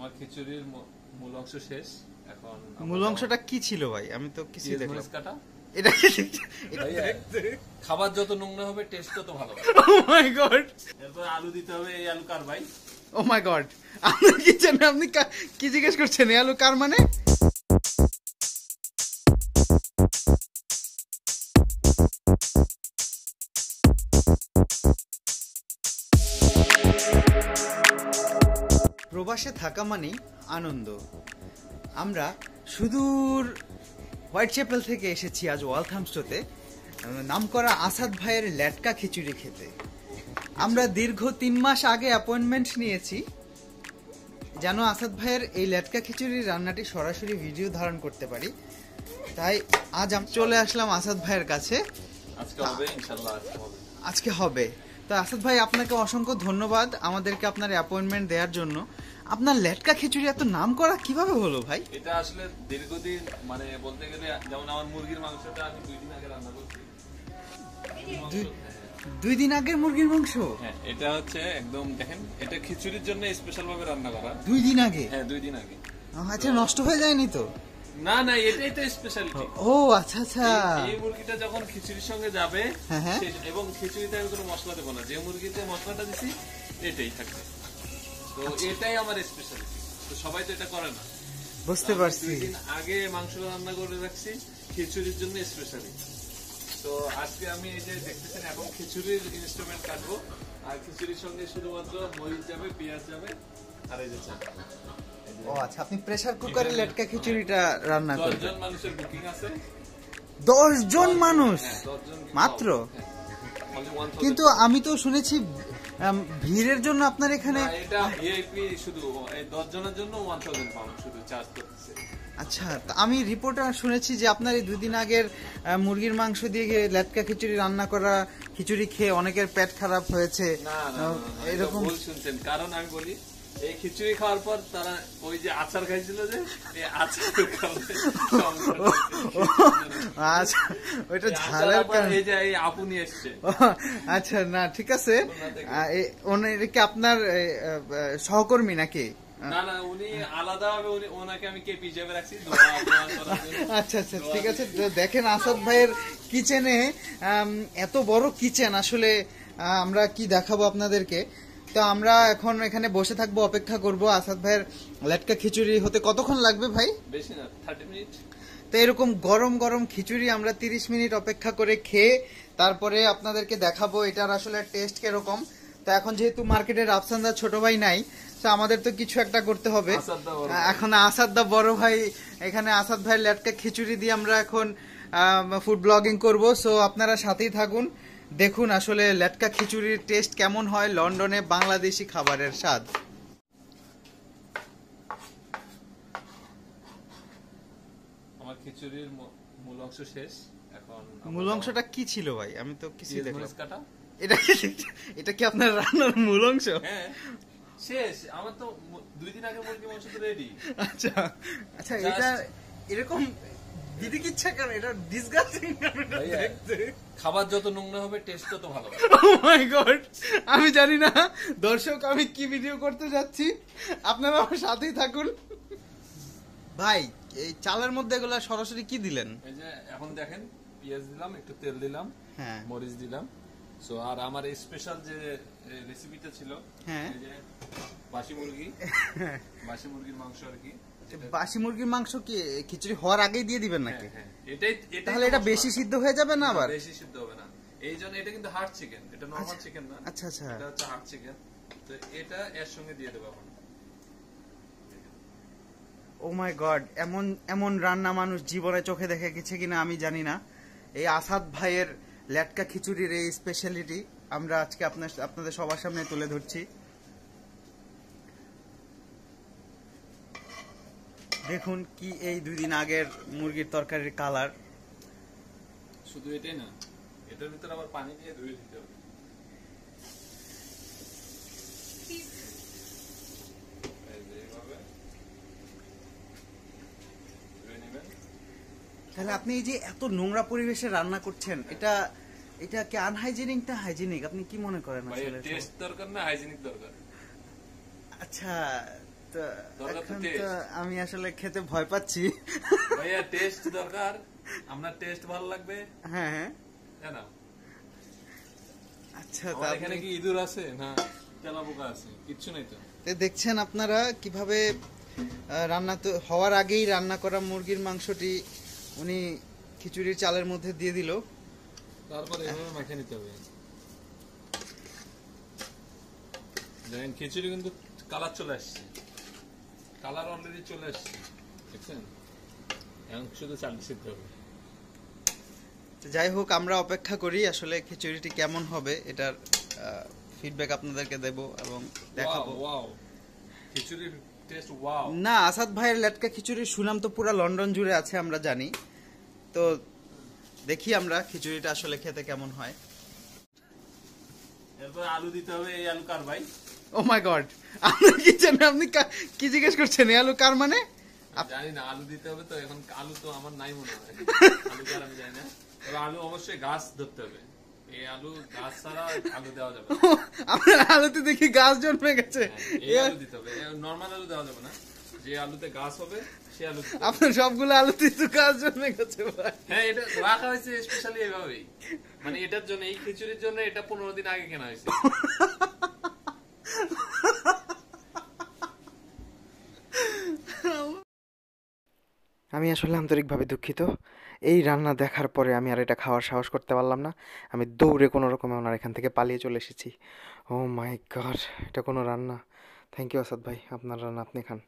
আমার খিচুড়ির মূল অংশ শেষ। এখন মূল অংশটা কি ছিল ভাই? আমি তো কিছু দেখলাম কাটা। এটা খাবার যত নোংরা হবে টেস্ট তত ভালো হবে। ও মাই গড। এরপর আলু দিতে হবে। এই আলু কার ভাই? ও মাই গড, আপনি কি জানেন? আপনি কি জিজ্ঞেস করছেন? এই আলু কার মানে? প্রবাসে থাকা মানেই আনন্দ। আমরা সুদূর হোয়াইট চ্যাপেল থেকে এসেছি আজ ওয়ালথামস্টোতে নামকরা আসাদ ভাইয়ের লেটকা খিচুড়ি খেতে। আমরা দীর্ঘ 3 মাস আগে অ্যাপয়েন্টমেন্ট নিয়েছি যেন আসাদ ভাইয়ের এই লেটকা খিচুড়ির রান্নাটি সরাসরি ভিডিও ধারণ করতে পারি। তাই আজ আমি চলে আসলাম আসাদ ভাইয়ের কাছে। আজকে হবে ইনশাআল্লাহ, আজকে হবে। তো আসাদ ভাই, আপনাকে অসংখ্য ধন্যবাদ আমাদেরকে আপনার অ্যাপয়েন্টমেন্ট দেওয়ার জন্য। আপনার লেটকা খিচুড়ি এত নাম করা কিভাবে হলো ভাই? এটা আসলে দীর্ঘদিন, মানে বলতে গেলে যেমন আমার মুরগির মাংসটা আমি 2 দিন আগে রান্না করছি। 2 দিন আগের মুরগির মাংস? হ্যাঁ, এটা হচ্ছে একদম দেখেন, এটা খিচুড়ির জন্য স্পেশাল ভাবে রান্না করা। 2 দিন আগে? হ্যাঁ, 2 দিন আগে। আচ্ছা, নষ্ট হয়ে যায়নি তো? না না, এটাই তো স্পেশালিটি। ও আচ্ছা আচ্ছা। এই মুরগিটা যখন খিচুড়ির সঙ্গে যাবে, এবং খিচুড়িতে আমি কোনো মশলা দেবো না, যে মুরগিতে মশলাটা দিছি এটাই থাকবে। তো এটাই আমার স্পেশালিটি। তো সবাই তো এটা করে না। বুঝতে পারছি। 2 দিন আগে মাংস রান্না করে রাখছি খিচুড়ির জন্য স্পেশালি। তো আজকে আমি এই যে দেখতেছেন এখন খিচুড়ির ইনস্ট্রুমেন্ট কাটবো। আর খিচুড়ির সঙ্গে শুধুমাত্র মরিচ যাবে, পেঁয়াজ যাবে, আর এই যে চাল। ও আচ্ছা, আপনি প্রেসার কুকারে লেটকা খিচুড়িটা রান্না করবেন? 10 জন মানুষের বুকিং আছে। 10 জন মানুষ মাত্র? কিন্তু কিন্তু আমি তো শুনেছি ভিড়ের জন্য আপনার এখানে এটা ভিআইপি, শুধু 10 জনের জন্য 1000 পাউন্ড শুধু চার্জ করতেছে। আচ্ছা, আমি রিপোর্টে শুনেছি যে আপনার এই 2 দিন আগের মুরগির মাংস দিয়ে লেটকা খিচুড়ি রান্না করা খিচুড়ি খেয়ে অনেকের পেট খারাপ হয়েছে। না না, এরকম ভুল শুনছেন। কারণ আমি বলি, এই খিচুড়ি খাওয়ার পর তারা ওই যে আচার খাইছিল, যে এই আচার আচ্ছা, ওইটা ঝালের কারণে এই যে এই আপু নিয়ে এসছে। আচ্ছা, না ঠিক আছে। ওনাকে আপনার সহকর্মী নাকি? না না, উনি আলাদা ভাবে, ওনাকে আমি কেপি হিসেবে রাখছি। আচ্ছা আচ্ছা, ঠিক আছে। দেখেন আসাদ ভাইয়ের কিচেনে এত বড় কিচেন, আসলে আমরা কি দেখাবো আপনাদেরকে। তো আমরা এখন এখানে বসে থাকবো, অপেক্ষা করব। আসাদ ভাইয়ের লেটকা খিচুড়ি হতে কতক্ষণ লাগবে ভাই? বেশি না, 30 মিনিট। তো এরকম গরম গরম খিচুড়ি আমরা 30 মিনিট অপেক্ষা করে খেয়ে তারপরে আপনাদেরকে দেখাবো এটার আসলে টেস্ট কিরকম। তো এখন যেহেতু মার্কেটের আফসানদা ছোট ভাই নাই, তো আমাদের তো কিছু একটা করতে হবে। এখন আসাদ দা বড় ভাই, এখানে আসাদ ভাইয়ের লেটকা খিচুড়ি দিয়ে আমরা এখন ফুড ব্লগিং করব। সো আপনারা সাথেই থাকুন, দেখুন আসলে লেটকা খিচুড়ির টেস্ট কেমন হয়, লন্ডনে বাংলাদেশি খাবারের স্বাদ। আমার খিচুড়ির মূল অংশ শেষ। এখন মূল অংশটা কি ছিল ভাই? আমি তো কিছু দেখলাম। কাটা। এটা কি আপনার রান্নার মূল অংশ? হ্যাঁ, শেষ। আমার তো 2 দিন আগে মুরগি মাংস তো রেডি। আচ্ছা আচ্ছা, এটা এরকম দিদি কি ইচ্ছা কেন? এটা ডিসগাস্টিং দেখতে। খাবার যত নোংরা হবে টেস্ট তত ভালো হবে। ও মাই গড, আমি জানি না দর্শক আমি কি ভিডিও করতে যাচ্ছি, আপনারা আমার সাথেই থাকুন। ভাই, এই চালের মধ্যে এগুলা সরাসরি কি দিলেন? এই যে এখন দেখেন, পেঁয়াজ দিলাম, একটু তেল দিলাম, হ্যাঁ, মরিচ দিলাম। সো আর আমার এই স্পেশাল যে রেসিপিটা ছিল, হ্যাঁ, এই যে বাসি মুরগি, বাসি মুরগির মাংস আর কি। বাসি মুরগির মাংস কি খিচুড়ি হওয়ার আগেই দিয়ে দিবেন নাকি? হ্যাঁ, এটাই। তাহলে এটা বেশি সিদ্ধ হয়ে যাবে না? আবার বেশি সিদ্ধ হবে না। এই জন্য এটা কিন্তু হার্ড চিকেন, এটা নরমাল চিকেন না। আচ্ছা আচ্ছা, এটা হচ্ছে হার্ড চিকেন। তো এটা এর সঙ্গে দিয়ে দেব এখন। ও মাই গড, এমন এমন রান্না মানুষ জীবনে চোখে দেখে গেছে কিনা আমি জানি না। এই আসাদ ভাইয়ের লেটকা খিচুড়ির এই স্পেশালিটি আমরা আজকে আপনাদের সবার সামনে তুলে ধরছি। দেখুন কি এই 2 দিন আগের মুরগির তরকারির কালার। শুধু এটাই না, এটার ভিতরে আবার পানি দিয়ে ধুয়ে দিতে হবে। তাহলে আপনি এই যে এত নোংরা পরিবেশে রান্না করছেন, এটা কি আনহাইজেনিক না হাইজেনিক? আপনি কি মনে করেন? ভাই টেস্ট দরকার না হাইজেনিক দরকার? আচ্ছা, তো দরকার তো এখন taste। তো আমি আসলে খেতে ভয় পাচ্ছি। ভাইয়া টেস্ট দরকার, আপনার টেস্ট ভালো লাগবে, হ্যাঁ হ্যাঁ তাই না? আচ্ছা, আমার এখানে কি ইঁদুর আছে না তেলাপোকা আছে? কিচ্ছু নেই তো। তো দেখছেন আপনারা কিভাবে রান্না তো হওয়ার আগেই রান্না করা মুরগির মাংসটি উনি খিচুড়ির চালের মধ্যে দিয়ে দিল। তারপরে এভাবে মাখিয়ে নিতে হবে। দেখেন খিচুড়ি কিন্তু কালার চলে আসছে, কালার অলরেডি চলে আসছে, দেখছেন? এখন শুধু চালটা সিদ্ধ হবে। তো যাই হোক, আমরা অপেক্ষা করি আসলে খিচুড়িটি কেমন হবে, এটার ফিডব্যাক আপনাদেরকে দেব এবং দেখাবো। ওয়াও, খিচুড়ির টেস্ট ওয়াও। না, আসাদ ভাইয়ের লেটকা খিচুড়ির সুনাম তো পুরো লন্ডন জুড়ে আছে, আমরা জানি। তো দেখি আমরা খিচুড়িটা আসলে খেতে কেমন হয়। এরপর আলু দিতে হবে। এই আলু কার ভাই? ও মাই গড, আপনি কি জানেন? আপনি কি জিজ্ঞেস করছেন? এই আলু কার মানে? জানি না, আলু দিতে হবে তো। এখন আলু তো আমার নাই মনে হয়, আলু কার আমি জানি না। তবে আলু অবশ্যই গাছ ধরতে হবে। এই আলু গাছ ছাড়া আলু দেওয়া যাবে না। আপনার আলুতে দেখি গাছ জন্মে গেছে। এই আলু দিতে হবে, নরমাল আলু দেওয়া যাবে না। যে আলুতে গাছ হবে সে আলু দিতে হবে। আপনার সবগুলো আলুতে তো গাছ জন্মে গেছে ভাই। হ্যাঁ, এটা রাখা হয়েছে স্পেশালি এইভাবেই, মানে এটার জন্য, এই খিচুড়ির জন্য এটা 15 দিন আগে কেনা হয়েছে। আমি আসলে আন্তরিকভাবে দুঃখিত। এই রান্না দেখার পরে আমি আর এটা খাওয়ার সাহস করতে পারলাম না। আমি দৌড়ে কোনো রকমে ওনার এখান থেকে পালিয়ে চলে এসেছি। ও মাই গড, এটা কোনো রান্না? থ্যাংক ইউ আসাদ ভাই, আপনার রান্না আপনি খান।